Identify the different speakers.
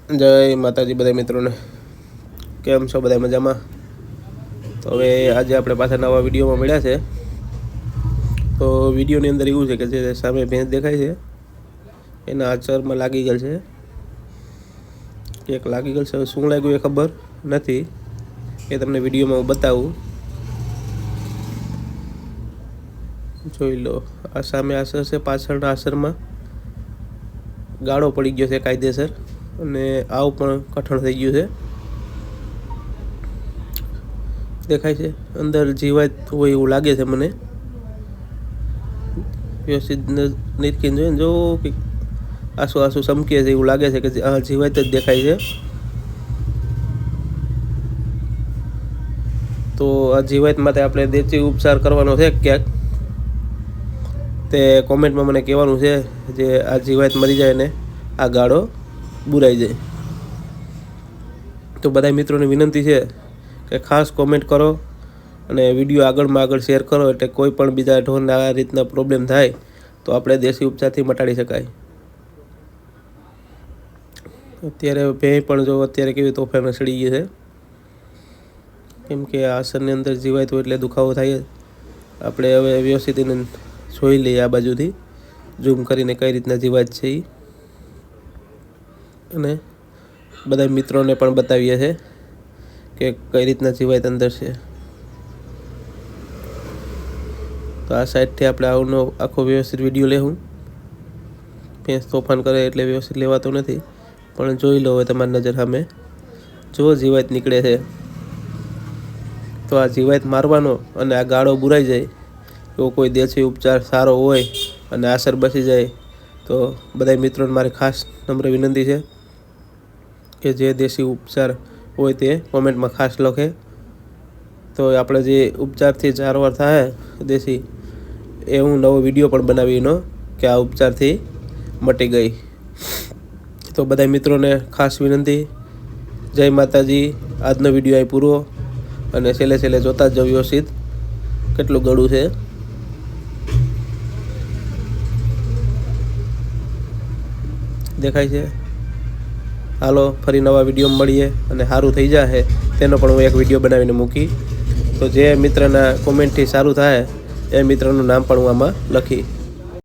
Speaker 1: जय माताजी बधाय मित्रों ने केम छो बधाय मजा में। तो हवे आज आपणे पाछा नवा विडियो में मळ्या छे। तो विडियो नी अंदर एवुं छे के जे सामे भैंस देखाय छे एना आचर में लागी गेल छे। एक लागी गेल छे, शुं लाग्युं ए खबर नथी, ए तमने विडियो में बतावुं। जोई लो, आ सामे आसर छे, पाछळना आसरमां गाळो पड़ी गयो छे कायदेसर અને આવ પણ કઠણ થઈ ગયું છે। દેખાય છે અંદર જીવાત હોય એવું લાગે છે મને। વ્યવસ્થિત નીરખીને જોઈને જો કે આસુ આસુ ચમકે છે એવું લાગે છે કે આ જીવાત જ દેખાય છે। તો આ જીવાત માટે આપણે દેશી ઉપચાર કરવાનો છે ક્યાંક, તે કોમેન્ટમાં મને કહેવાનું છે જે આ જીવાત મરી જાય ને આ ગાળો बुराई जाए। तो बधाई मित्रों ने विनंती है कि खास कॉमेंट करो और विडियो आगळ में आगळ शेर करो एटले कोई पण बीजा ढोरने आ रीतना प्रॉब्लम थाय तो आपणे देशी उपचारथी मटाड़ी शकाय। अत्यारे भे पण जो अत्यारे केवी तोफान सड़ी गई है, केम के आसरनी अंदर जीवाय तो एटले दुखावो थाय। आपणे हवे व्यवस्थित जोई लईए आ बाजुथी झूम करीने कई रीतना जीवाय छे અને બધા મિત્રોને પણ બતાવીએ છે કે કઈ રીતના જીવાત અંદર છે। તો આ સાઈડથી આપણે આવનો આખો વ્યવસ્થિત વિડીયો લેવું। ભેંસ તોફાન કરે એટલે વ્યવસ્થિત લેવાતો નથી, પણ જોઈ લો હવે તમારી નજર સામે જો જીવાત નીકળે છે તો આ જીવાત મારવાનો અને આ ગાળો બુરાઈ જાય એવો કોઈ દેશી ઉપચાર સારો હોય અને આસર બચી જાય તો બધા મિત્રોને મારી ખાસ નમ્ર વિનંતી છે કે જે દેશી ઉપચાર હોય તે કોમેન્ટમાં ખાસ લખે તો આપણે જે ઉપચારથી સારવાર થાય દેશી એ હું નવો વિડીયો પણ બનાવીનો કે આ ઉપચારથી મટી ગઈ। તો બધા મિત્રોને ખાસ વિનંતી, જય માતાજી। આજનો વિડીયો અહીં પૂરો અને છેલ્લે છેલ્લે જોતા જ વ્યવસ્થિત કેટલું ગળું છે। દેખાય છે। હાલો ફરી नवा विडियो में મળીએ અને સારું થઈ જાય તેનો પણ હું એક વિડીયો બનાવીને મૂકી। તો જે મિત્રના કોમેન્ટથી સારું થાય એ મિત્રનું નામ પણ હું આમાં લખી।